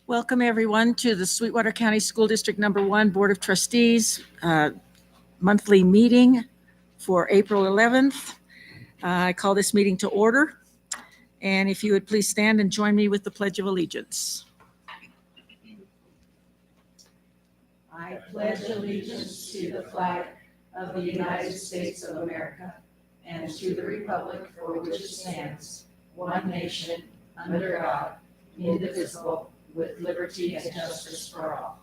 Welcome, everyone, to the Sweetwater County School District Number 1 Board of Trustees monthly meeting for April 11th. I call this meeting to order. And if you would please stand and join me with the Pledge of Allegiance. I pledge allegiance to the flag of the United States of America and to the republic for which it stands, one nation, under God, indivisible, with liberty and justice for all.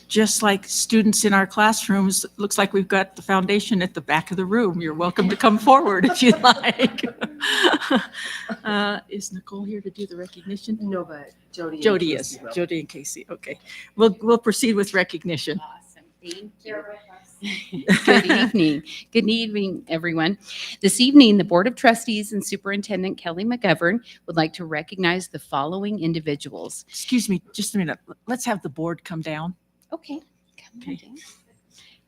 Just like students in our classrooms, it looks like we've got the foundation at the back of the room. You're welcome to come forward if you'd like. Is Nicole here to do the recognition? No, but Jody Is. Jody and Casey. Okay. We'll proceed with recognition. Awesome. Thank you. Good evening. Good evening, everyone. This evening, the Board of Trustees and Superintendent Kelly McGovern would like to recognize the following individuals. Excuse me, just a minute. Let's have the board come down. Okay. Come on down.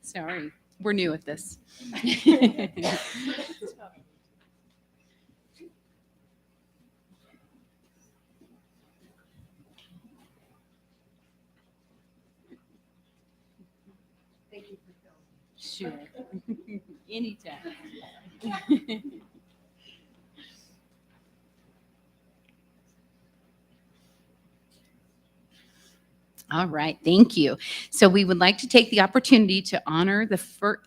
Sorry, we're new at this. Thank you for filming. Sure. Anytime. All right, thank you. So we would like to take the opportunity to honor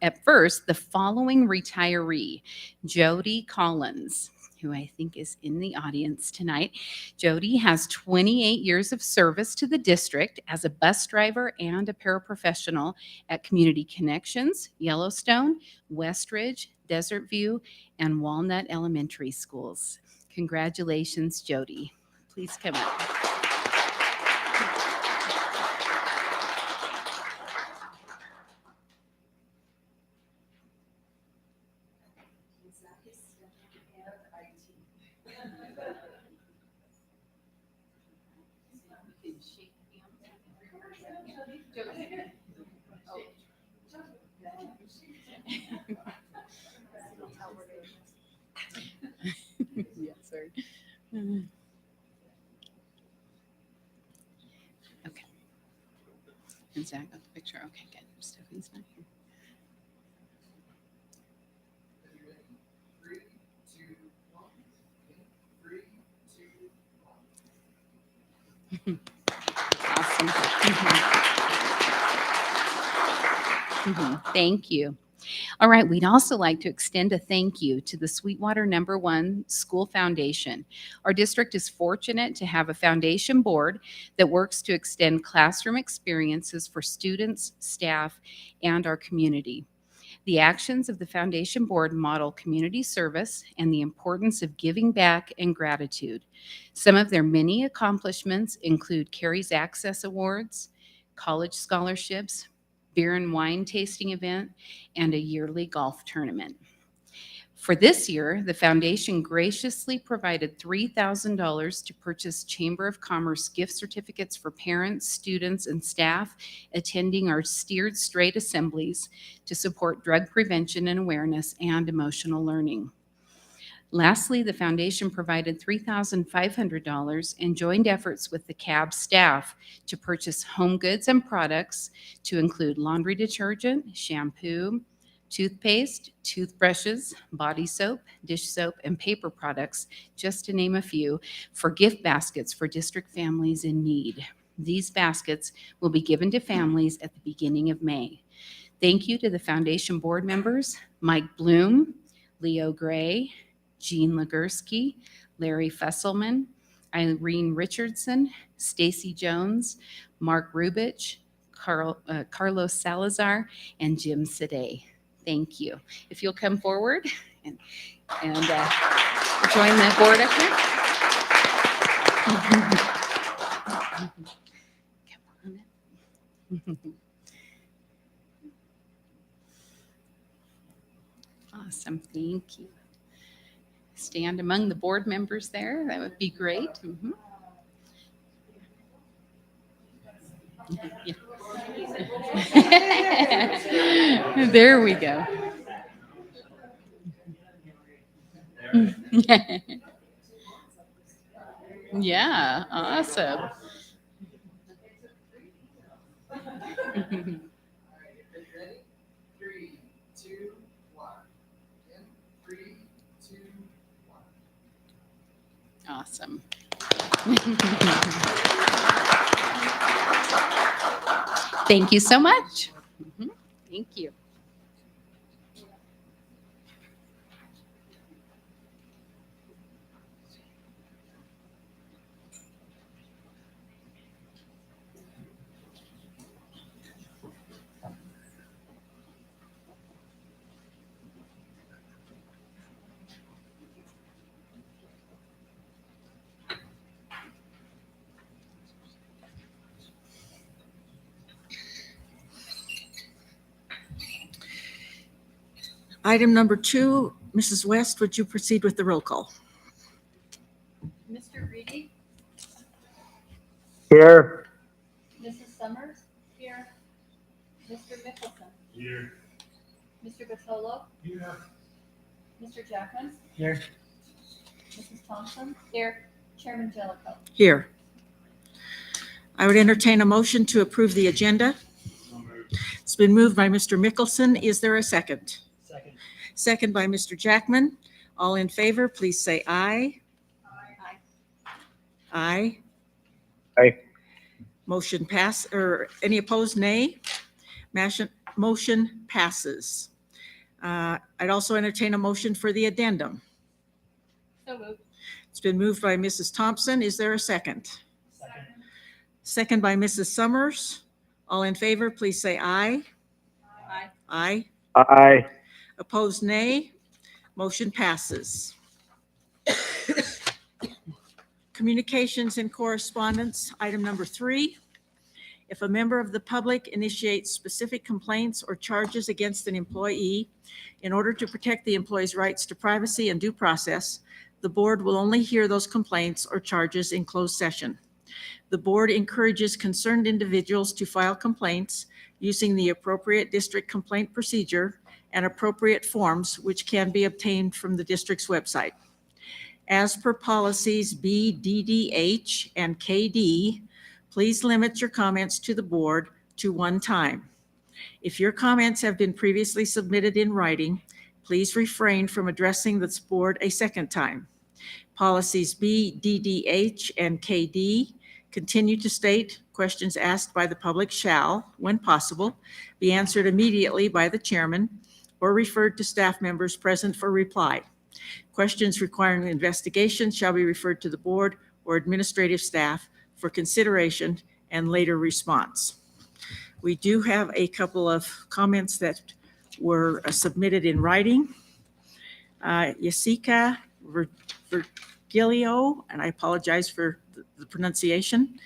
at first the following retiree, Jody Collins, who I think is in the audience tonight. Jody has 28 years of service to the district as a bus driver and a paraprofessional at Community Connections, Yellowstone, Westridge, Desert View, and Walnut Elementary Schools. Congratulations, Jody. Please come up. Yes, sir. Okay. And Zach got the picture. Okay, good. Stephanie's not here. Awesome. Thank you. All right, we'd also like to extend a thank you to the Sweetwater Number 1 School Foundation. Our district is fortunate to have a foundation board that works to extend classroom experiences for students, staff, and our community. The actions of the foundation board model community service and the importance of giving back and gratitude. Some of their many accomplishments include Carrie's Access Awards, college scholarships, beer and wine tasting event, and a yearly golf tournament. For this year, the foundation graciously provided $3,000 to purchase Chamber of Commerce gift certificates for parents, students, and staff attending our Steered Straight assemblies to support drug prevention and awareness and emotional learning. Lastly, the foundation provided $3,500 and joined efforts with the CAB staff to purchase home goods and products to include laundry detergent, shampoo, toothpaste, toothbrushes, body soap, dish soap, and paper products, just to name a few, for gift baskets for district families in need. These baskets will be given to families at the beginning of May. Thank you to the foundation board members, Mike Bloom, Leo Gray, Jean Legursky, Larry Fesselman, Irene Richardson, Stacy Jones, Mark Rubich, Carlos Salazar, and Jim Sade. Thank you. If you'll come forward and join the board up here. Come on. Awesome. Thank you. Stand among the board members there. That would be great. Yeah. There we go. Yeah, awesome. Ready? 3, 2, 1. In 3, 2, 1. Awesome. Thank you so much. Thank you. Item number 2, Mrs. West, would you proceed with the roll call? Mr. Reedy, Here. Mrs. Summers. Here. Mr. Mickelson, Here. Mr. Batolo, Here. Mr. Jackman, Here. Mrs. Thompson. Here. Chairman Jellicoe. Here. I would entertain a motion to approve the agenda. It's been moved by Mr. Mickelson. Is there a second? Second. Second by Mr. Jackman. All in favor, please say aye. Aye. Aye. Aye. Motion pass, or any opposed, nay? Motion passes. I'd also entertain a motion for the addendum. So moved. It's been moved by Mrs. Thompson. Is there a second? Second. Second by Mrs. Summers. All in favor, please say aye. Aye. Aye. Aye. Opposed, nay. Motion passes. Communications and correspondence, item number 3. If a member of the public initiates specific complaints or charges against an employee in order to protect the employee's rights to privacy and due process, the board will only hear those complaints or charges in closed session. The board encourages concerned individuals to file complaints using the appropriate district complaint procedure and appropriate forms which can be obtained from the district's website. As per policies BDDH and KD, please limit your comments to the board to one time. If your comments have been previously submitted in writing, please refrain from addressing this board a second time. Policies BDDH and KD continue to state questions asked by the public shall, when possible, be answered immediately by the chairman or referred to staff members present for reply. Questions requiring investigation shall be referred to the board or administrative staff for consideration and later response. We do have a couple of comments that were submitted in writing. Jessica Virgilio, and I apologize for the pronunciation,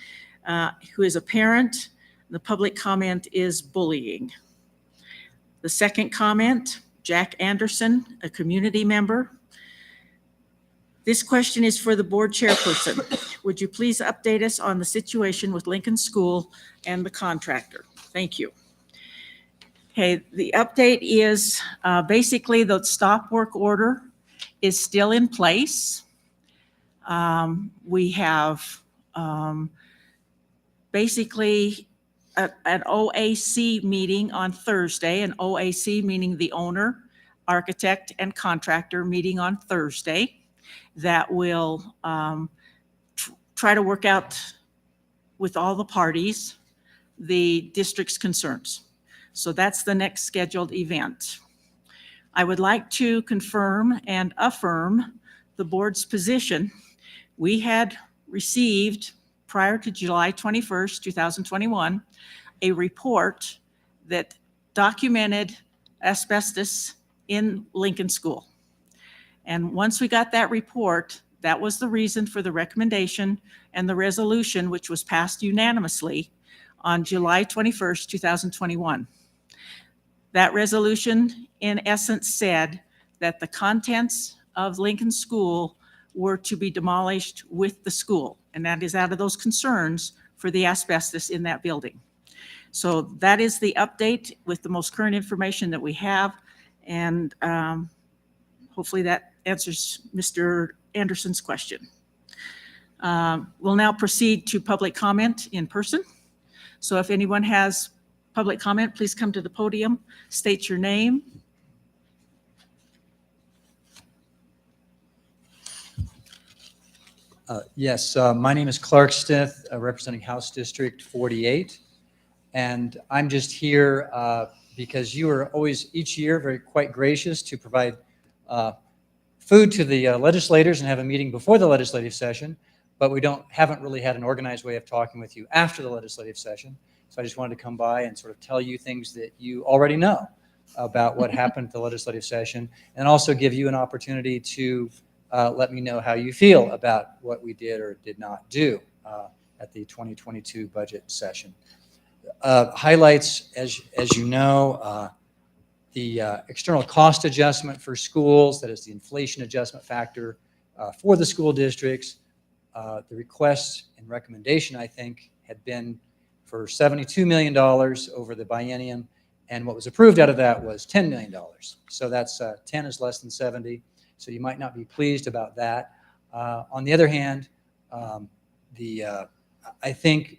who is a parent. The public comment is bullying. The second comment, Jack Anderson, a community member. This question is for the board chairperson. Would you please update us on the situation with Lincoln School and the contractor? Thank you. Okay, the update is basically the stop work order is still in place. We have basically an OAC meeting on Thursday, an OAC meaning the owner, architect, and contractor meeting on Thursday that will try to work out with all the parties the district's concerns. So that's the next scheduled event. I would like to confirm and affirm the board's position. We had received, prior to July 21st, 2021, a report that documented asbestos in Lincoln School. And once we got that report, that was the reason for the recommendation and the resolution, which was passed unanimously on July 21st, 2021. That resolution, in essence, said that the contents of Lincoln School were to be demolished with the school, and that is out of those concerns for the asbestos in that building. So that is the update with the most current information that we have. And hopefully that answers Mr. Anderson's question. We'll now proceed to public comment in person. So if anyone has public comment, please come to the podium, state your name. Yes, my name is Clark Stith, representing House District 48. And I'm just here because you are always, each year, quite gracious to provide food to the legislators and have a meeting before the legislative session, but we haven't really had an organized way of talking with you after the legislative session. So I just wanted to come by and sort of tell you things that you already know about what happened at the legislative session, and also give you an opportunity to let me know how you feel about what we did or did not do at the 2022 budget session. Highlights, as you know, the external cost adjustment for schools, that is the inflation adjustment factor for the school districts. The request and recommendation, I think, had been for $72 million over the biennium, and what was approved out of that was $10 million. So that's 10 is less than 70. So you might not be pleased about that. On the other hand, I think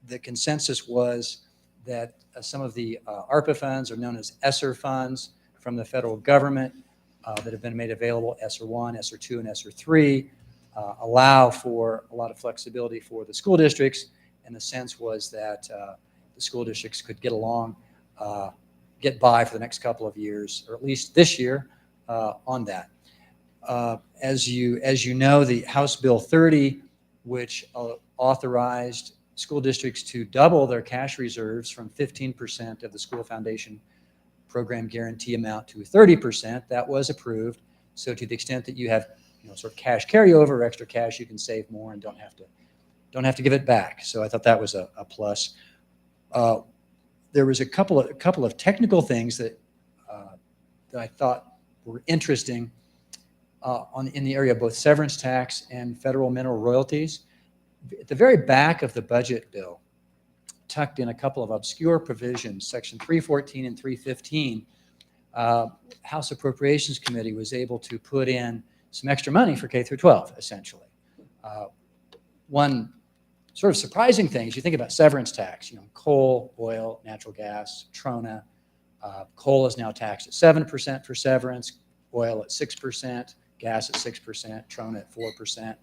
the consensus was that some of the ARPA funds, are known as ESSER funds from the federal government, that have been made available, ESSER 1, ESSER 2, and ESSER 3, allow for a lot of flexibility for the school districts. And the sense was that the school districts could get along, get by for the next couple of years, or at least this year, on that. As you know, the House Bill 30, which authorized school districts to double their cash reserves from 15% of the school foundation program guarantee amount to 30%, that was approved. So to the extent that you have, sort of cash carryover or extra cash, you can save more and don't have to give it back. So I thought that was a plus. There was a couple of technical things that I thought were interesting in the area of both severance tax and federal mineral royalties. At the very back of the budget bill, tucked in a couple of obscure provisions, section 314 and 315, House Appropriations Committee was able to put in some extra money for K through 12, essentially. One sort of surprising thing is you think about severance tax, coal, oil, natural gas, Trona. Coal is now taxed at 7% for severance, oil at 6%, gas at 6%, Trona at 4%.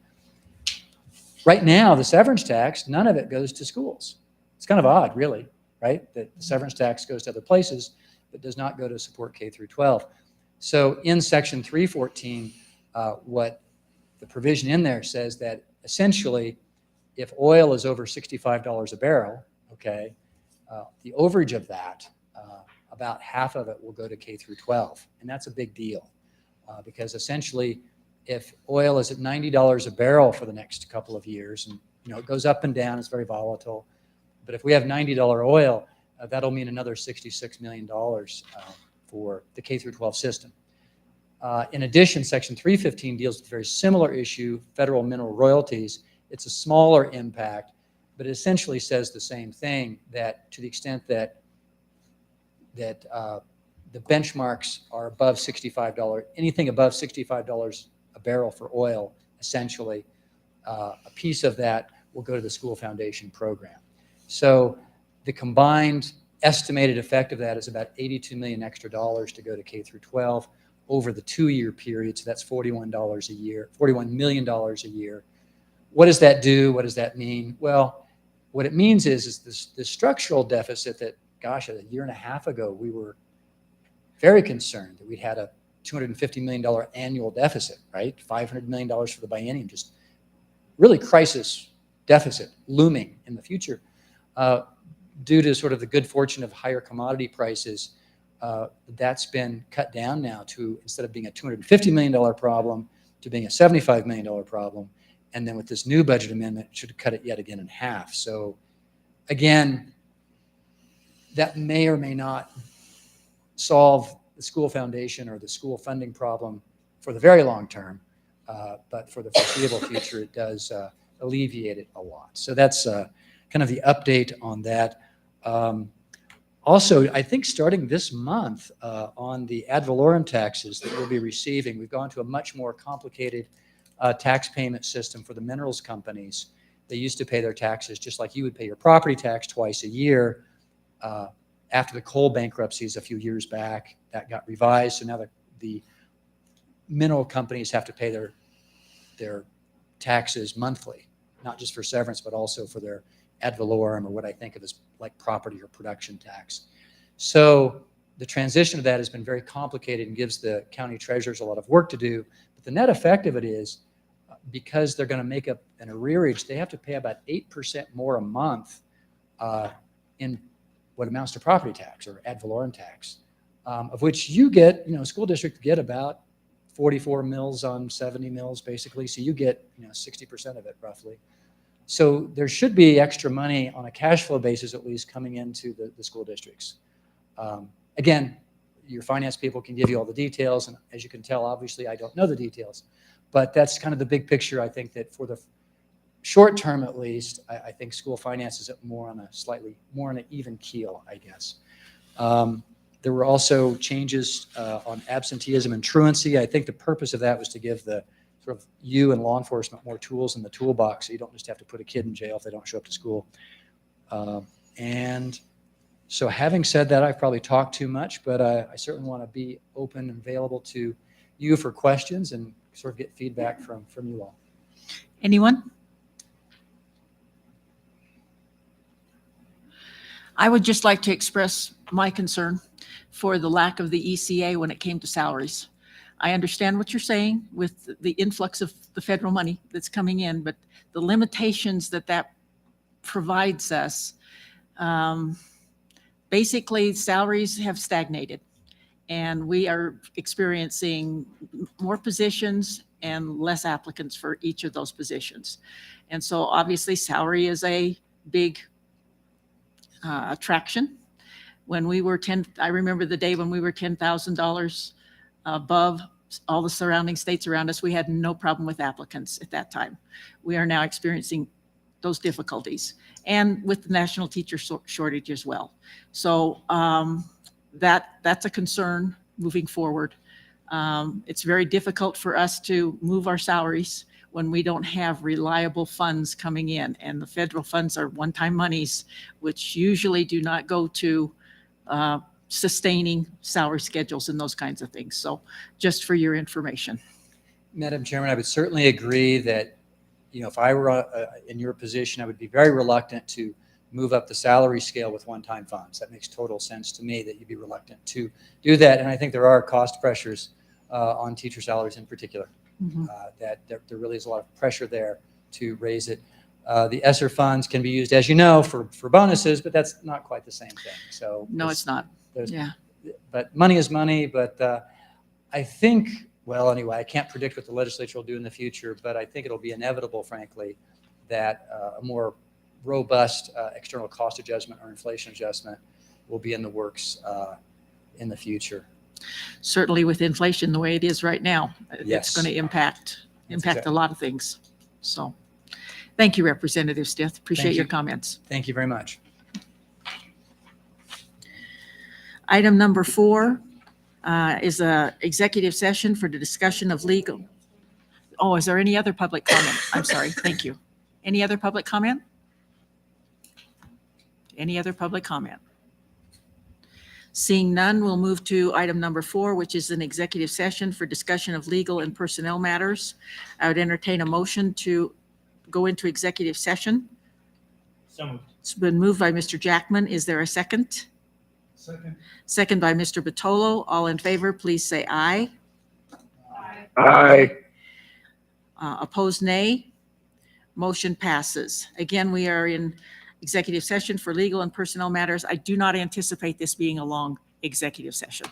Right now, the severance tax, none of it goes to schools. It's kind of odd, really, right? That the severance tax goes to other places, but does not go to support K through 12. So in section 314, what the provision in there says that essentially, if oil is over $65 a barrel, okay, the overage of that, about half of it will go to K through 12. And that's a big deal because essentially, if oil is at $90 a barrel for the next couple of years, and it goes up and down, it's very volatile. But if we have $90 oil, that'll mean another $66 million for the K through 12 system. In addition, Section 315 deals with a very similar issue, federal mineral royalties. It's a smaller impact, but it essentially says the same thing, that to the extent that the benchmarks are above $65, anything above $65 a barrel for oil, essentially, a piece of that will go to the school foundation program. So the combined estimated effect of that is about $82 million extra dollars to go to K through 12 over the 2-year period. So that's $41 a year, $41 million a year. What does that do? What does that mean? Well, what it means is the structural deficit that, gosh, a year and a half ago, we were very concerned that we had a $250 million annual deficit, right? $500 million for the biennium, just really crisis deficit looming in the future. Due to sort of the good fortune of higher commodity prices, that's been cut down now to, instead of being a $250 million problem, to being a $75 million problem. And then with this new budget amendment, it should cut it yet again in half. So again, that may or may not solve the school foundation or the school funding problem for the very long term, but for the foreseeable future, it does alleviate it a lot. So that's kind of the update on that. Um, Also, I think starting this month on the ad valorem taxes that we'll be receiving, we've gone to a much more complicated tax payment system for the minerals companies. They used to pay their taxes just like you would pay your property tax twice a year. After the coal bankruptcies a few years back, that got revised. So now the mineral companies have to pay their taxes monthly, not just for severance, but also for their ad valorem, or what I think of as like property or production tax. So the transition to that has been very complicated and gives the county treasurers a lot of work to do. But the net effect of it is, because they're going to make up an arrearage, they have to pay about 8% more a month in what amounts to property tax or ad valorem tax, of which you get, school district get about 44 mills on 70 mills, basically. So you get, 60% of it roughly. So there should be extra money on a cash flow basis, at least, coming into the school districts. Again, your finance people can give you all the details. And as you can tell, obviously, I don't know the details. But that's kind of the big picture. I think that for the short term, at least, I think school finance is more on an even keel, I guess. There were also changes on absenteeism and truancy. I think the purpose of that was to give the sort of you and law enforcement more tools in the toolbox, so you don't just have to put a kid in jail if they don't show up to school. And so having said that, I've probably talked too much, but I certainly want to be open and available to you for questions and sort of get feedback from you all. Anyone? I would just like to express my concern for the lack of the ECA when it came to salaries. I understand what you're saying with the influx of the federal money that's coming in, but the limitations that provides us, basically salaries have stagnated, and we are experiencing more positions and less applicants for each of those positions. And so obviously salary is a big attraction. When we were I remember the day when we were $10,000 above all the surrounding states around us, we had no problem with applicants at that time. We are now experiencing those difficulties, and with the national teacher shortage as well. So that's a concern moving forward. It's very difficult for us to move our salaries when we don't have reliable funds coming in, and the federal funds are one-time monies, which usually do not go to sustaining salary schedules and those kinds of things. So just for your information. Madam Chairman, I would certainly agree that, if I were in your position, I would be very reluctant to move up the salary scale with one-time funds. That makes total sense to me that you'd be reluctant to do that. And I think there are cost pressures on teacher salaries in particular, that there really is a lot of pressure there to raise it. The ESSER funds can be used, as you know, for bonuses, but that's not quite the same thing. So No, it's not. Yeah. But money is money. But I think, well, anyway, I can't predict what the legislature will do in the future, but I think it'll be inevitable, frankly, that a more robust external cost adjustment or inflation adjustment will be in the works in the future. Certainly with inflation the way it is right now, Yes. it's going to impact exactly. a lot of things. So thank you, Representative Stith. Appreciate Thank your you. comments. Thank you very much. Item number 4 is a executive session for the discussion of legal. Oh, is there any other public comment? I'm sorry. Thank you. Any other public comment? Any other public comment? Seeing none, we'll move to item number 4, which is an executive session for discussion of legal and personnel matters. I would entertain a motion to go into executive session. So moved. It's been moved by Mr. Jackman. Is there a second? Second. Second by Mr. Batolo. All in favor, please say aye. Aye. Opposed, nay. Motion passes. Again, we are in executive session for legal and personnel matters. I do not anticipate this being a long executive session.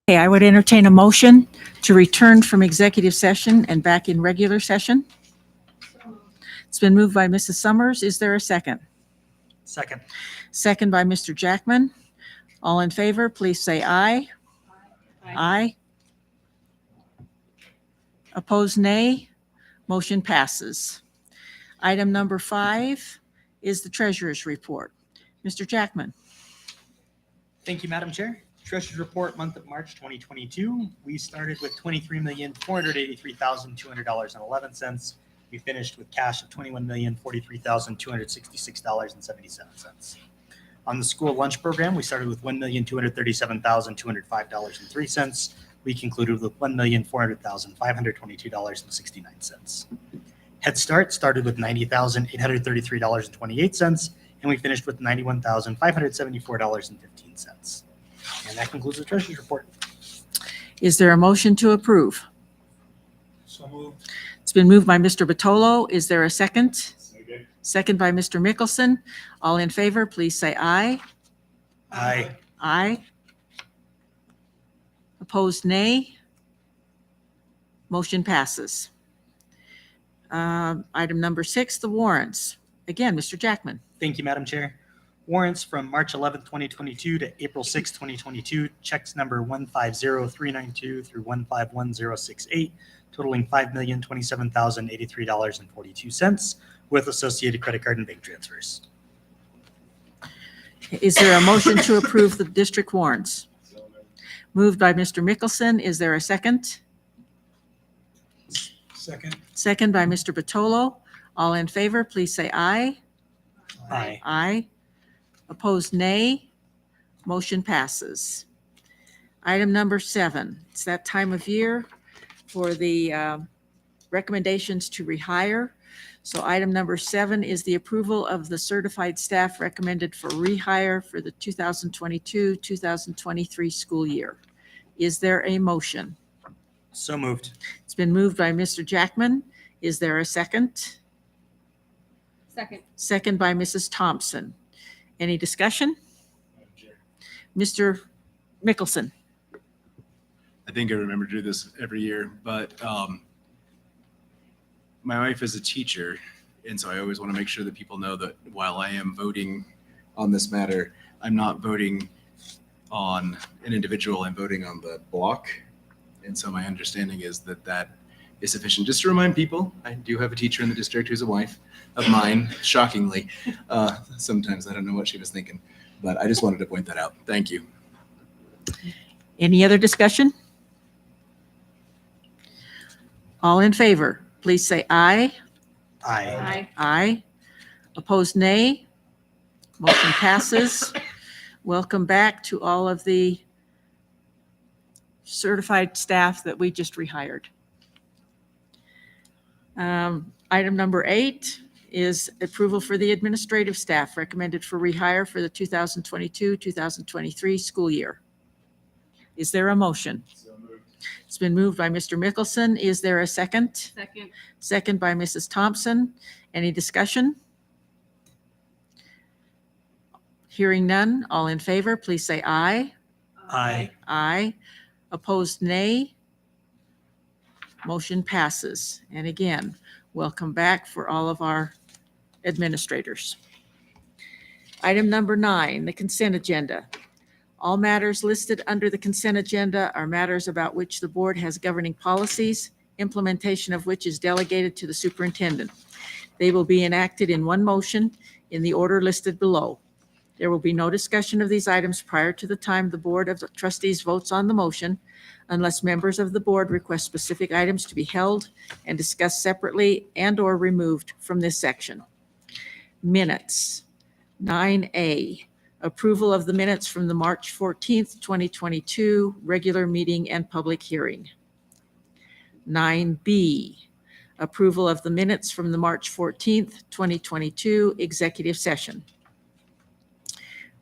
Okay, I would entertain a motion to return from executive session and back in regular session. It's been moved by Mrs. Summers. Is there a second? Second. Second by Mr. Jackman. All in favor, please say aye. Aye. Opposed, nay. Motion passes. Item number 5 is the treasurer's report. Mr. Jackman. Thank you, Madam Chair. Treasurer's Report, month of March 2022. We started with $23,483,200.11. We finished with cash of $21,043,266.77. On the school lunch program, we started with $1,237,205.03. We concluded with $1,400,522.69. Head Start started with $90,833.28, and we finished with $91,574.15. And that concludes the Treasurer's Report. Is there a motion to approve? So moved. It's been moved by Mr. Batolo. Is there a second? Second by Mr. Mickelson. All in favor, please say aye. Aye. Aye. Opposed, nay. Motion passes. Item number 6, the warrants. Again, Mr. Jackman. Thank you, Madam Chair. Warrants from March 11th, 2022 to April 6th, 2022. Checks number 150392 through 151068, totaling $5,027,083.42 with associated credit card and bank transfers. Is there a motion to approve the district warrants? Moved by Mr. Mickelson. Is there a second? Second. Second by Mr. Batolo. All in favor, please say aye. Aye. Aye. Opposed, nay. Motion passes. Item number 7, it's that time of year for the recommendations to rehire. So item number 7 is the approval of the certified staff recommended for rehire for the 2022-2023 school year. Is there a motion? So moved. It's been moved by Mr. Jackman. Is there a second? Second. Second by Mrs. Thompson. Any discussion? Mr. Mickelson. I think I remember to do this every year, but my wife is a teacher, and so I always want to make sure that people know that while I am voting on this matter, I'm not voting on an individual, I'm voting on the block. And so my understanding is that that is sufficient. Just to remind people, I do have a teacher in the district who's a wife of mine, shockingly. Sometimes I don't know what she was thinking, but I just wanted to point that out. Thank you. Any other discussion? All in favor, please say aye. Aye. Aye. Opposed, nay. Motion passes. Welcome back to all of the certified staff that we just rehired. Item number 8 is approval for the administrative staff recommended for rehire for the 2022-2023 school year. Is there a motion? It's been moved by Mr. Mickelson. Is there a second? Second. Second by Mrs. Thompson. Any discussion? Hearing none, all in favor, please say aye. Aye. Aye. Opposed, nay. Motion passes. And again, welcome back for all of our administrators. Item number 9, the consent agenda. All matters listed under the consent agenda are matters about which the board has governing policies, implementation of which is delegated to the superintendent. They will be enacted in one motion in the order listed below. There will be no discussion of these items prior to the time the Board of Trustees votes on the motion, unless members of the board request specific items to be held and discussed separately and/or removed from this section. Minutes. 9A, approval of the minutes from the March 14th, 2022 regular meeting and public hearing. 9B, approval of the minutes from the March 14th, 2022 executive session.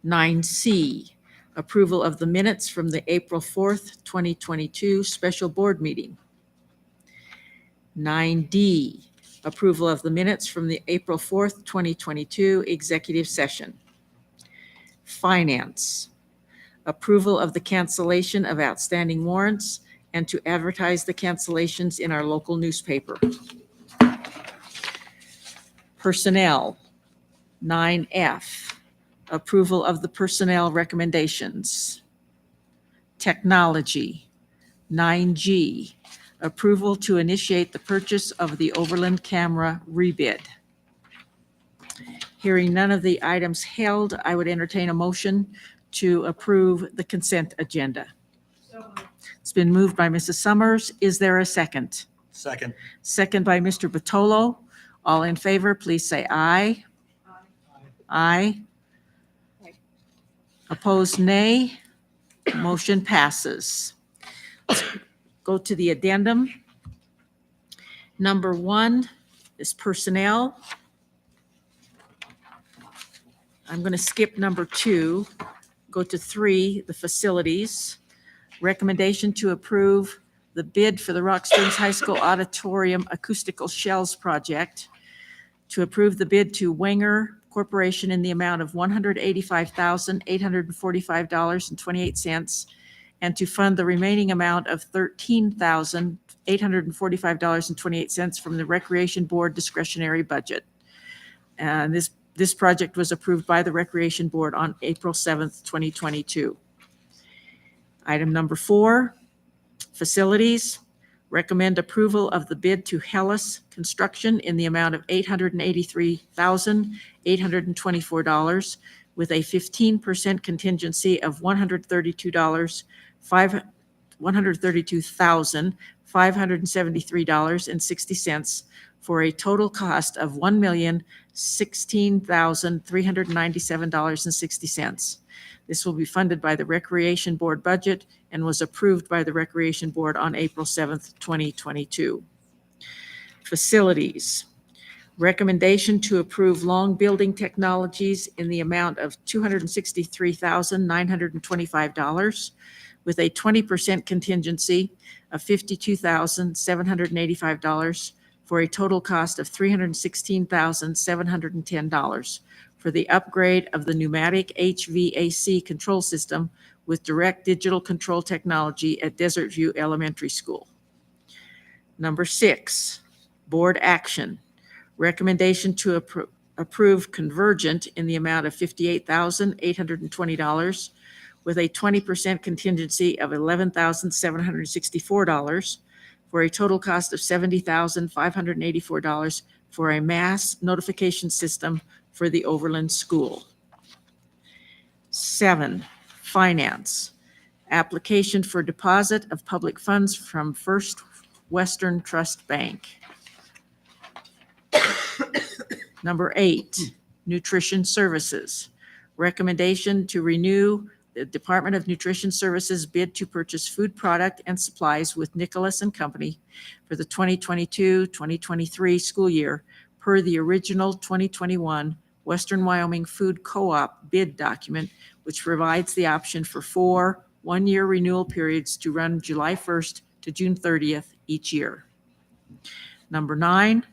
9C, approval of the minutes from the April 4th, 2022 special board meeting. 9D, approval of the minutes from the April 4th, 2022 executive session. Finance, approval of the cancellation of outstanding warrants, and to advertise the cancellations in our local newspaper. Personnel, 9F, approval of the personnel recommendations. Technology, 9G, approval to initiate the purchase of the Overland camera rebid. Hearing none of the items held, I would entertain a motion to approve the consent agenda. It's been moved by Mrs. Summers. Is there a second? Second. Second by Mr. Batolo. All in favor, please say aye. Aye. Opposed, nay. Motion passes. Let's go to the addendum. Number 1 is personnel. I'm going to skip number 2, go to 3, the facilities. Recommendation to approve the bid for the Rock Springs High School Auditorium Acoustical Shells Project, to approve the bid to Wenger Corporation in the amount of $185,845.28, and to fund the remaining amount of $13,845.28 from the Recreation Board discretionary budget. And this project was approved by the Recreation Board on April 7th, 2022. Item number 4, facilities. Recommend approval of the bid to Hellas Construction in the amount of $883,824 with a 15% contingency of $132,573.60 for a total cost of $1,016,397.60. This will be funded by the Recreation Board budget and was approved by the Recreation Board on April 7th, 2022. Facilities. Recommendation to approve Long Building Technologies in the amount of $263,925 with a 20% contingency of $52,785 for a total cost of $316,710 for the upgrade of the pneumatic HVAC control system with direct digital control technology at Desert View Elementary School. Number 6, board action. Recommendation to approve Convergent in the amount of $58,820 with a 20% contingency of $11,764 for a total cost of $70,584 for a mass notification system for the Overland School. 7, finance. Application for deposit of public funds from First Western Trust Bank. Number 8, nutrition services. Recommendation to renew the Department of Nutrition Services bid to purchase food product and supplies with Nicholas and Company for the 2022-2023 school year per the original 2021 Western Wyoming Food Co-op bid document, which provides the option for 4 one-year renewal periods to run July 1st to June 30th each year. Number 9,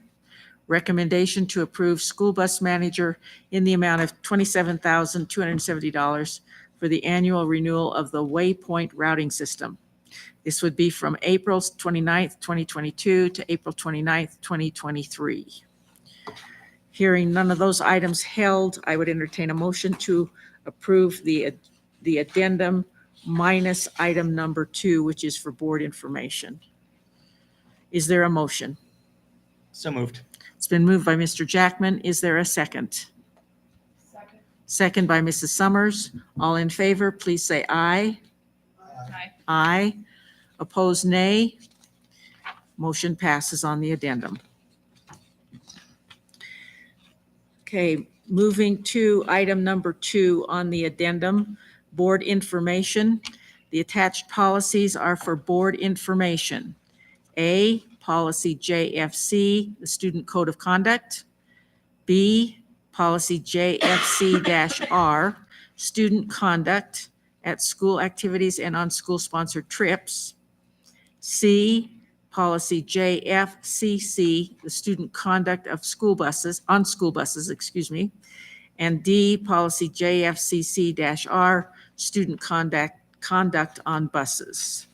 recommendation to approve school bus manager in the amount of $27,270 for the annual renewal of the Waypoint routing system. This would be from April 29th, 2022 to April 29th, 2023. Hearing none of those items held, I would entertain a motion to approve the addendum minus item number 2, which is for board information. Is there a motion? So moved. It's been moved by Mr. Jackman. Is there a second? Second by Mrs. Summers. All in favor, please say aye. Aye. Aye. Opposed, nay. Motion passes on the addendum. Okay, moving to item number 2 on the addendum, board information. The attached policies are for board information. A, policy JFC, the Student Code of Conduct. B, policy JFC-R, student conduct at school activities and on school-sponsored trips. C, policy JFCC, the student conduct of school buses, and D, policy JFCC-R, student conduct on buses.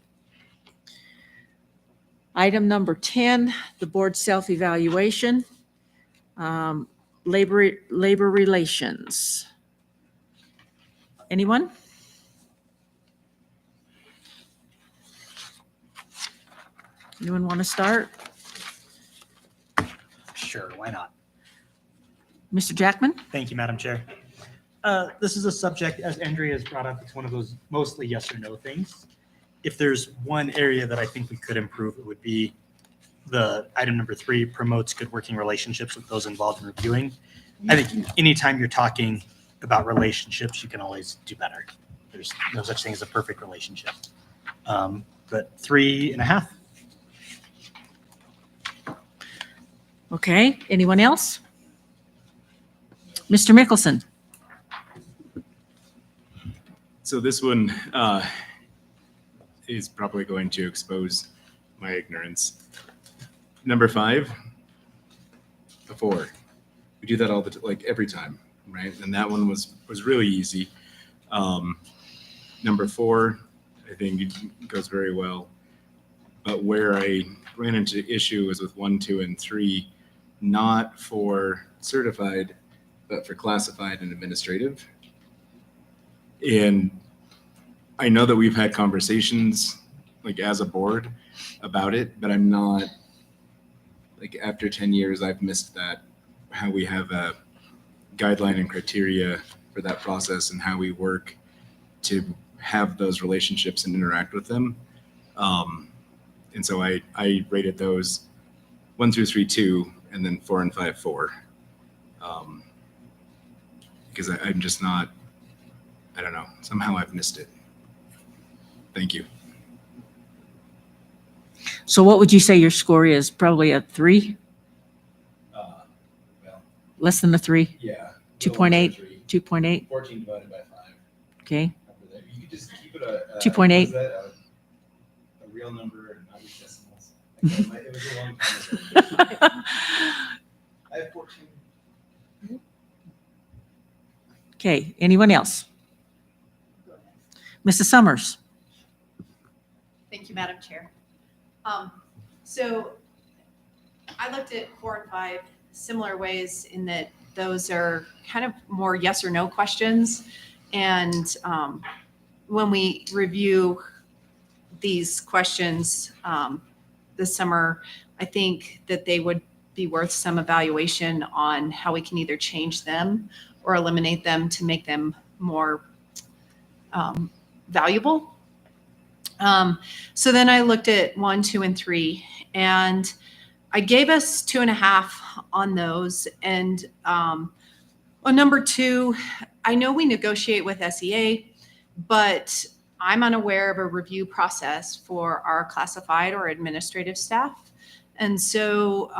Item number 10, the board self-evaluation, labor relations. Anyone? Anyone want to start? Sure, why not? Mr. Jackman? Thank you, Madam Chair. This is a subject, as Andrea has brought up, it's one of those mostly yes or no things. If there's one area that I think we could improve, it would be the item number 3, promotes good working relationships with those involved in reviewing. I think anytime you're talking about relationships, you can always do better. There's no such thing as a perfect relationship. But 3.5. Okay, anyone else? Mr. Mickelson? So this one is probably going to expose my ignorance. Number 5, the 4. We do that all every time, right? And that one was really easy. Number 4, I think it goes very well. But where I ran into issue was with 1, 2, and 3, not for certified, but for classified and administrative. And I know that we've had conversations as a board about it, but I'm not after 10 years, I've missed that, how we have a guideline and criteria for that process and how we work to have those relationships and interact with them. And so I rated those 1 through 3, 2, and then 4 and 5, 4. Because I'm just not, I don't know, somehow I've missed it. Thank you. So what would you say your score is? Probably a 3? Well, Less than a 3? yeah. 2.8? 2.8? 14 divided by 5. Okay. You could just keep it a 2.8. A real number and not use decimals. It was a long time ago. I have 14. Okay, anyone else? Mrs. Summers? Thank you, Madam Chair. So I looked at 4 and 5 similar ways in that those are kind of more yes or no questions. And when we review these questions this summer, I think that they would be worth some evaluation on how we can either change them or eliminate them to make them more valuable. So then I looked at 1, 2, and 3, and I gave us 2.5 on those. And on number 2, I know we negotiate with SEA, but I'm unaware of a review process for our classified or administrative staff. And so,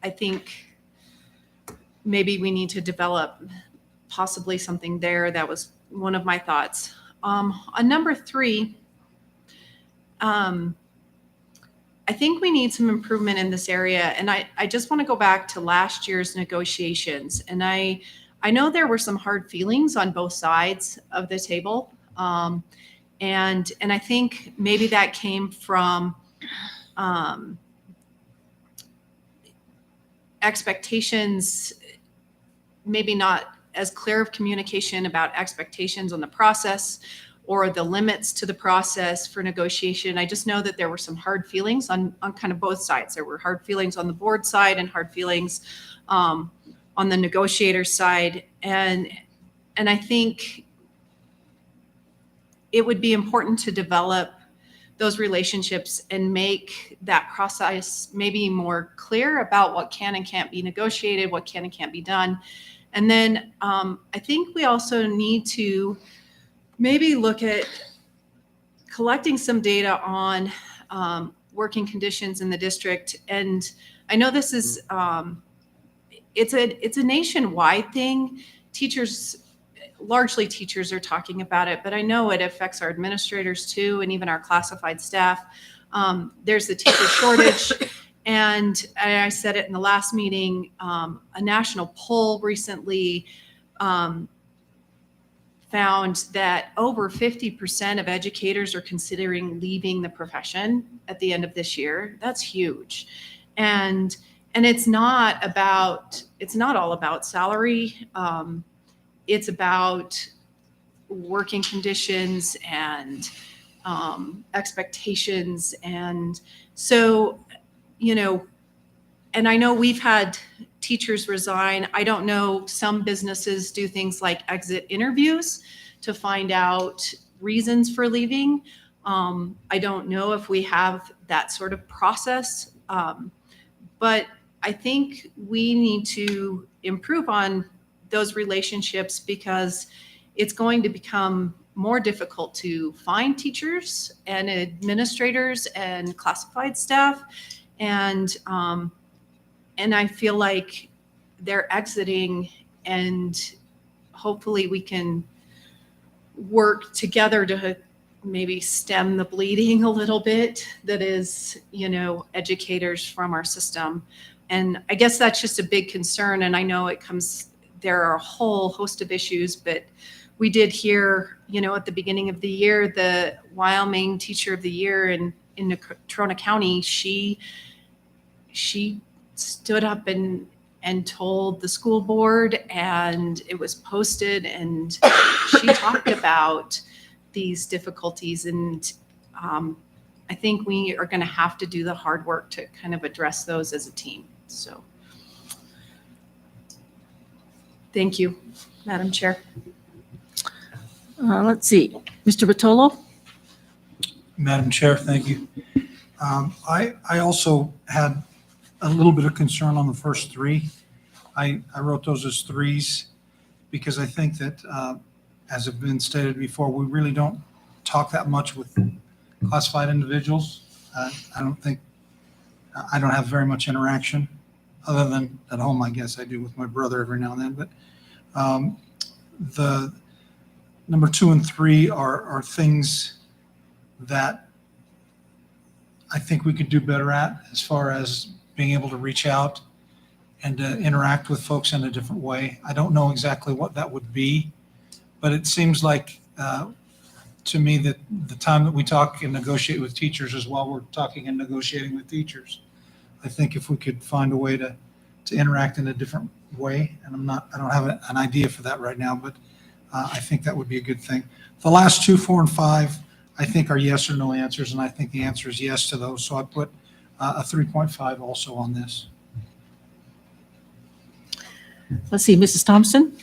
I think maybe we need to develop possibly something there. That was one of my thoughts. On number 3, I think we need some improvement in this area. And I just want to go back to last year's negotiations. And I know there were some hard feelings on both sides of the table. And I think maybe that came from expectations, maybe not as clear of communication about expectations on the process or the limits to the process for negotiation. I just know that there were some hard feelings on kind of both sides. There were hard feelings on the board side and hard feelings on the negotiator side. And I think it would be important to develop those relationships and make that process maybe more clear about what can and can't be negotiated, what can and can't be done. And then I think we also need to maybe look at collecting some data on working conditions in the district. And I know this is, it's a nationwide thing. Largely teachers are talking about it, but I know it affects our administrators too, and even our classified staff. There's the teacher shortage. And I said it in the last meeting, a national poll recently found that over 50% of educators are considering leaving the profession at the end of this year. That's huge. And it's not all about salary. It's about working conditions and expectations. And so, and I know we've had teachers resign. I don't know, some businesses do things like exit interviews to find out reasons for leaving. I don't know if we have that sort of process, but I think we need to improve on those relationships because it's going to become more difficult to find teachers and administrators and classified staff. And I feel like they're exiting, and hopefully we can work together to maybe stem the bleeding a little bit that is, educators from our system. And I guess that's just a big concern. And I know there are a whole host of issues, but we did hear, at the beginning of the year, the Wyoming Teacher of the Year in Natrona County, she stood up and told the school board, and it was posted, and she talked about these difficulties. And I think we are going to have to do the hard work to kind of address those as a team. So thank you, Madam Chair. Let's see, Mr. Vitolo? Madam Chair, thank you. I also had a little bit of concern on the first three. I wrote those as threes because I think that, as have been stated before, we really don't talk that much with classified individuals. I don't have very much interaction other than at home. I guess I do with my brother every now and then. But the number 2 and 3 are things that I think we could do better at, as far as being able to reach out and to interact with folks in a different way. I don't know exactly what that would be, but it seems like to me that the time that we talk and negotiate with teachers is while we're talking and negotiating with teachers. I think if we could find a way to interact in a different way, and I don't have an idea for that right now, but I think that would be a good thing. The last 2, 4, and 5, I think are yes or no answers, and I think the answer is yes to those. So I put a 3.5 also on this. Let's see, Mrs. Thompson?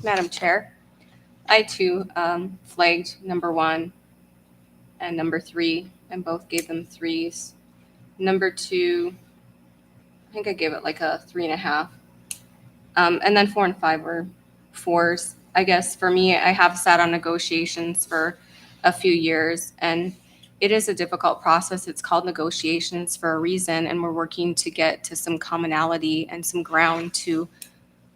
Madam Chair, I too flagged number 1 and number 3 and both gave them 3s. Number 2, I think I gave it like a 3.5. And then 4 and 5 were 4s. I guess for me, I have sat on negotiations for a few years, and it is a difficult process. It's called negotiations for a reason, and we're working to get to some commonality and some ground to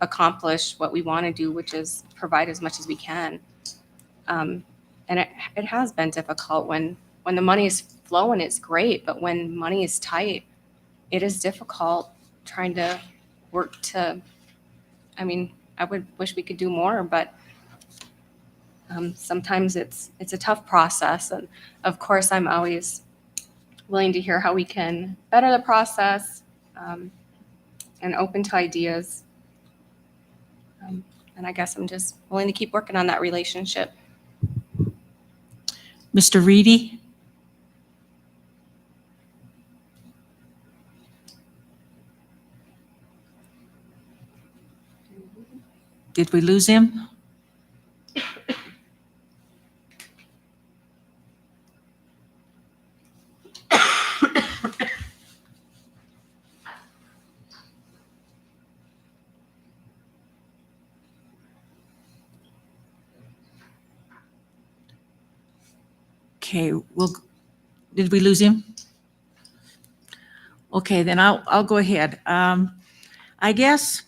accomplish what we want to do, which is provide as much as we can. And it has been difficult. When the money is flowing, it's great, but when money is tight, it is difficult trying to work to, I would wish we could do more, but sometimes it's a tough process. And of course, I'm always willing to hear how we can better the process, and open to ideas. And I guess I'm just willing to keep working on that relationship. Mr. Reedy? Did we lose him? Okay, did we lose him? Okay, then I'll go ahead. I guess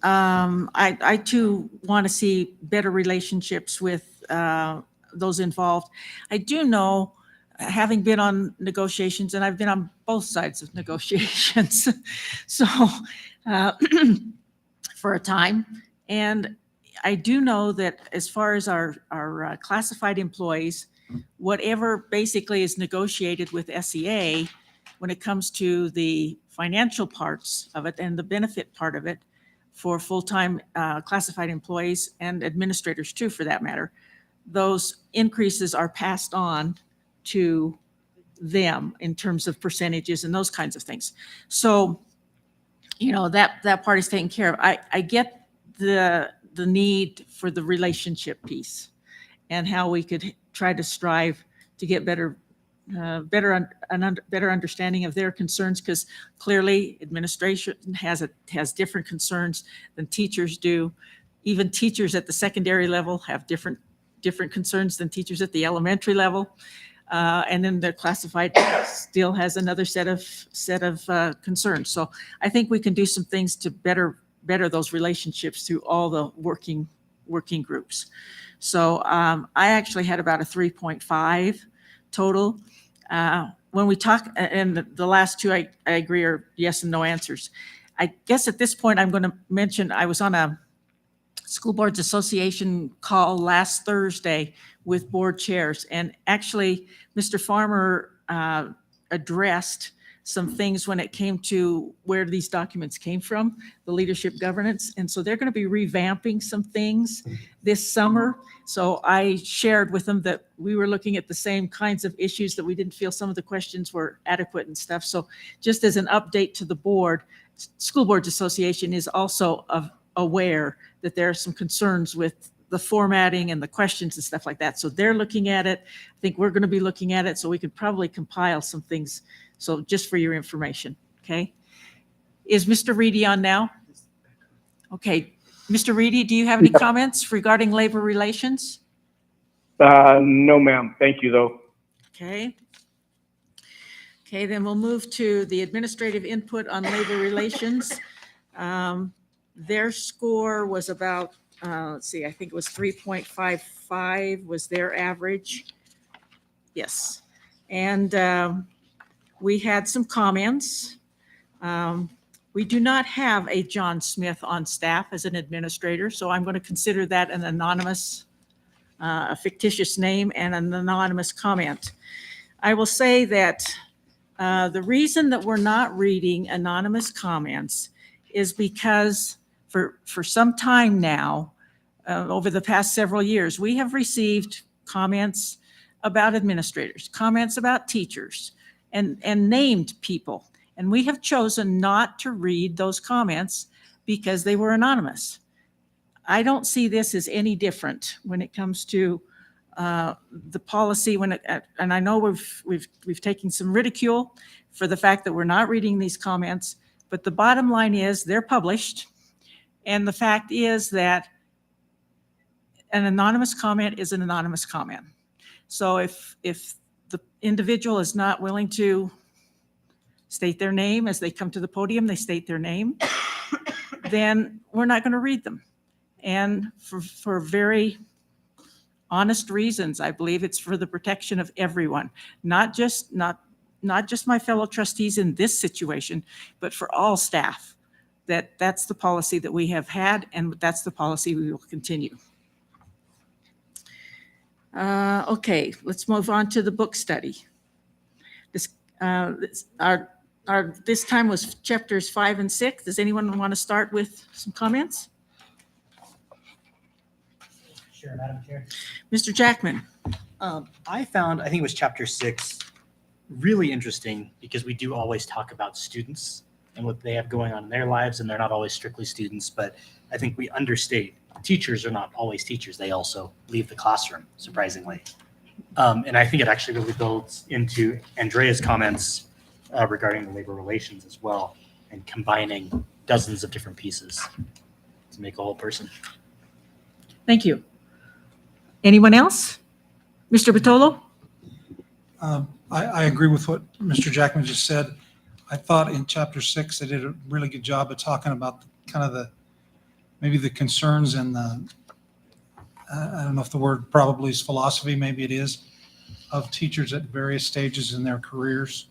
I too want to see better relationships with those involved. I do know, having been on negotiations, and I've been on both sides of negotiations, so for a time, and I do know that as far as our classified employees, whatever basically is negotiated with SEA when it comes to the financial parts of it and the benefit part of it for full-time classified employees and administrators too, for that matter, those increases are passed on to them in terms of percentages and those kinds of things. So, you know, that part is taken care of. I get the need for the relationship piece and how we could try to strive to get better understanding of their concerns, because clearly administration has different concerns than teachers do. Even teachers at the secondary level have different concerns than teachers at the elementary level. And then the classified still has another set of concerns. So I think we can do some things to better those relationships through all the working groups. So I actually had about a 3.5 total. When we talk, and the last two I agree are yes and no answers. I guess at this point I'm going to mention I was on a School Boards Association call last Thursday with board chairs, and actually Mr. Farmer addressed some things when it came to where these documents came from, the leadership governance. And so they're going to be revamping some things this summer. So I shared with them that we were looking at the same kinds of issues, that we didn't feel some of the questions were adequate and stuff. So just as an update to the board, School Boards Association is also aware that there are some concerns with the formatting and the questions and stuff like that. So they're looking at it. I think we're going to be looking at it, so we could probably compile some things. So just for your information, okay? Is Mr. Reedy on now? Okay, Mr. Reedy, do you have any comments regarding labor relations? No, ma'am. Thank you, though. Okay. Okay, then we'll move to the administrative input on labor relations. Their score was about, let's see, I think it was 3.55 was their average. Yes. And we had some comments. We do not have a John Smith on staff as an administrator, so I'm going to consider that an anonymous, a fictitious name and an anonymous comment. I will say that the reason that we're not reading anonymous comments is because for some time now, over the past several years, we have received comments about administrators, comments about teachers, and named people. And we have chosen not to read those comments because they were anonymous. I don't see this as any different when it comes to the policy. And I know we've taken some ridicule for the fact that we're not reading these comments, but the bottom line is they're published. And the fact is that an anonymous comment is an anonymous comment. So if the individual is not willing to state their name as they come to the podium, they state their name, then we're not going to read them. And for very honest reasons, I believe it's for the protection of everyone, not just my fellow trustees in this situation, but for all staff. That's the policy that we have had, and that's the policy we will continue. Okay, let's move on to the book study. This time was chapters 5 and 6. Does anyone want to start with some comments? Sure, Madam Chair. Mr. Jackman. I think it was chapter 6, really interesting, because we do always talk about students and what they have going on in their lives, and they're not always strictly students, but I think we understate teachers are not always teachers. They also leave the classroom, surprisingly. And I think it actually really builds into Andrea's comments regarding the labor relations as well, and combining dozens of different pieces to make a whole person. Thank you. Anyone else? Mr. Batolo? I agree with what Mr. Jackman just said. I thought in chapter 6, they did a really good job of talking about maybe the concerns and I don't know if the word probably is philosophy, maybe it is, of teachers at various stages in their careers,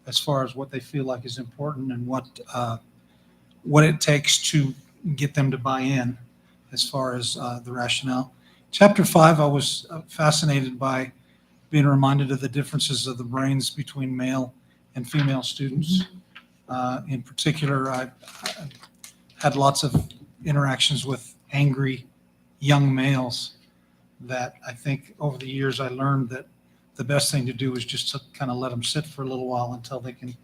as far as what they feel like is important and what it takes to get them to buy in, as far as the rationale. Chapter 5, I was fascinated by being reminded of the differences of the brains between male and female students. In particular, I had lots of interactions with angry young males that I think over the years I learned that the best thing to do is just to kind of let them sit for a little while until they can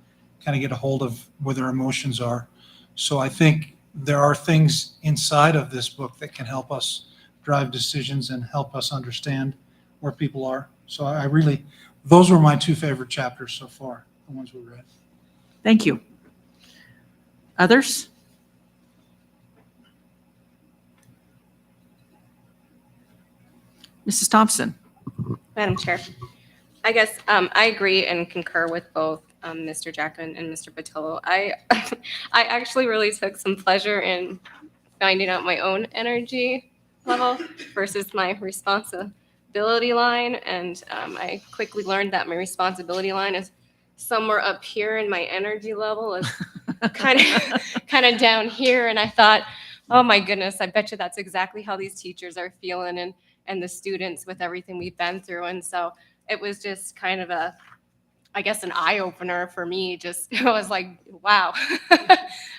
kind of get a hold of where their emotions are. So I think there are things inside of this book that can help us drive decisions and help us understand where people are. So I really, those were my two favorite chapters so far, the ones we read. Thank you. Others? Mrs. Thompson? Madam Chair, I guess I agree and concur with both Mr. Jackman and Mr. Patillo. I actually really took some pleasure in finding out my own energy level versus my responsibility line, and I quickly learned that my responsibility line is somewhere up here, and my energy level is kind of down here. And I thought, oh my goodness, I bet you that's exactly how these teachers are feeling, and the students with everything we've been through. And so it was just kind of I guess an eye opener for me. Just, I was like, wow,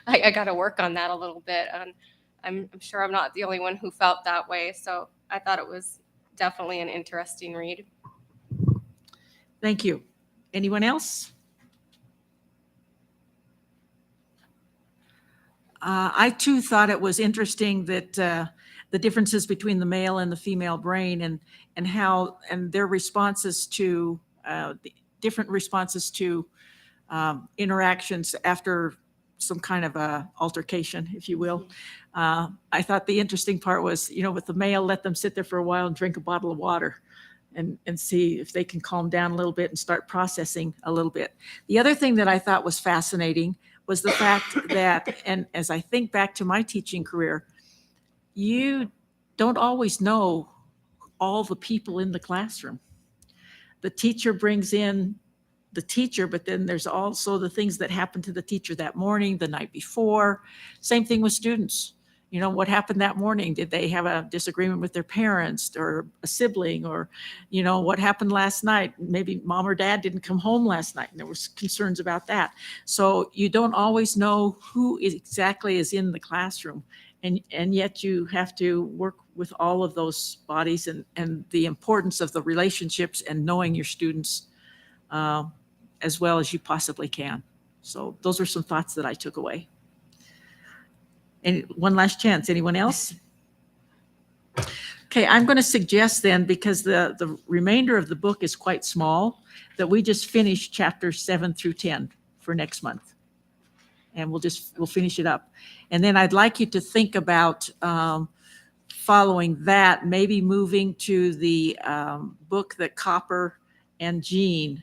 I got to work on that a little bit. And I'm sure I'm not the only one who felt that way. So I thought it was definitely an interesting read. Thank you. Anyone else? I too thought it was interesting that the differences between the male and the female brain and how and their responses to the different responses to interactions after some kind of a altercation, if you will. I thought the interesting part was, with the male, let them sit there for a while and drink a bottle of water and see if they can calm down a little bit and start processing a little bit. The other thing that I thought was fascinating was the fact that, and as I think back to my teaching career, you don't always know all the people in the classroom. The teacher brings in the teacher, but then there's also the things that happened to the teacher that morning, the night before. Same thing with students. What happened that morning? Did they have a disagreement with their parents or a sibling, or, what happened last night? Maybe mom or dad didn't come home last night and there was concerns about that. So you don't always know who exactly is in the classroom. And yet you have to work with all of those bodies and the importance of the relationships and knowing your students as well as you possibly can. So those are some thoughts that I took away. And one last chance. Anyone else? Okay, I'm going to suggest then, because the remainder of the book is quite small, that we just finish chapters 7 through 10 for next month. And we'll finish it up. And then I'd like you to think about following that, maybe moving to the book that Copper and Jean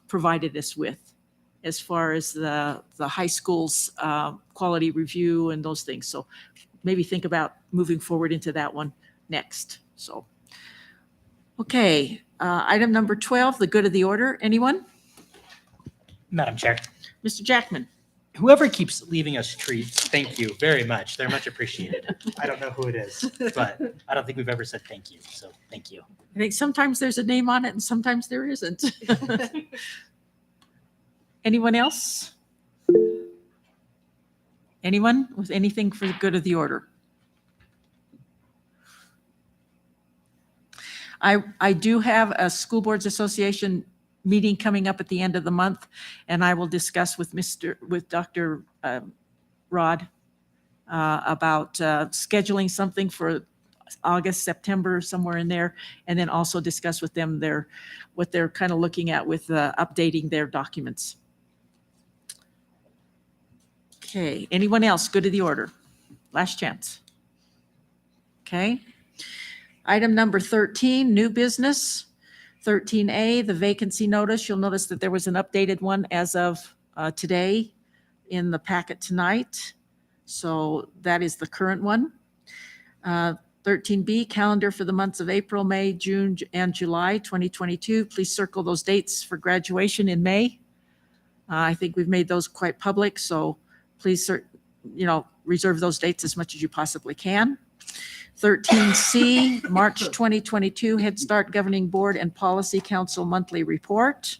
provided us with, as far as the high school's quality review and those things. So maybe think about moving forward into that one next. So, okay, item number 12, the good of the order. Anyone? Madam Chair, Mr. Jackman? whoever keeps leaving us treats, thank you very much. They're much appreciated. I don't know who it is, but I don't think we've ever said thank you. So thank you. I think sometimes there's a name on it and sometimes there isn't. Anyone else? Anyone with anything for the good of the order? I do have a School Boards Association meeting coming up at the end of the month, and I will discuss with Dr. Rod about scheduling something for August, September, somewhere in there, and then also discuss with them what they're kind of looking at with updating their documents. Okay, anyone else? Good of the order. Last chance. Okay. Item number 13, new business. 13A, the vacancy notice. You'll notice that there was an updated one as of today in the packet tonight. So that is the current one. 13B, calendar for the months of April, May, June, and July 2022. Please circle those dates for graduation in May. I think we've made those quite public, so please reserve those dates as much as you possibly can. 13C, March 2022 Head Start Governing Board and Policy Council Monthly Report.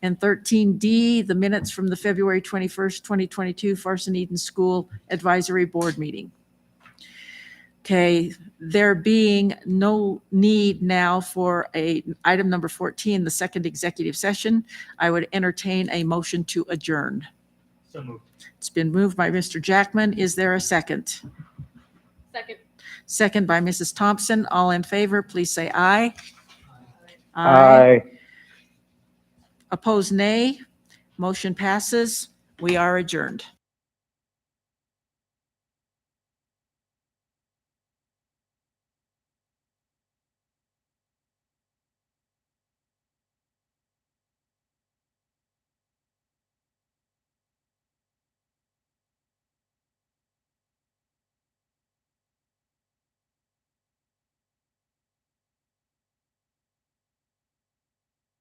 And 13D, the minutes from the February 21st, 2022 Farson Eden School Advisory Board meeting. Okay, there being no need now for item number 14, the second executive session, I would entertain a motion to adjourn. So moved. It's been moved by Mr. Jackman. Is there a second? Second. Second by Mrs. Thompson. All in favor, please say aye. Aye. Opposed, nay. Motion passes. We are adjourned.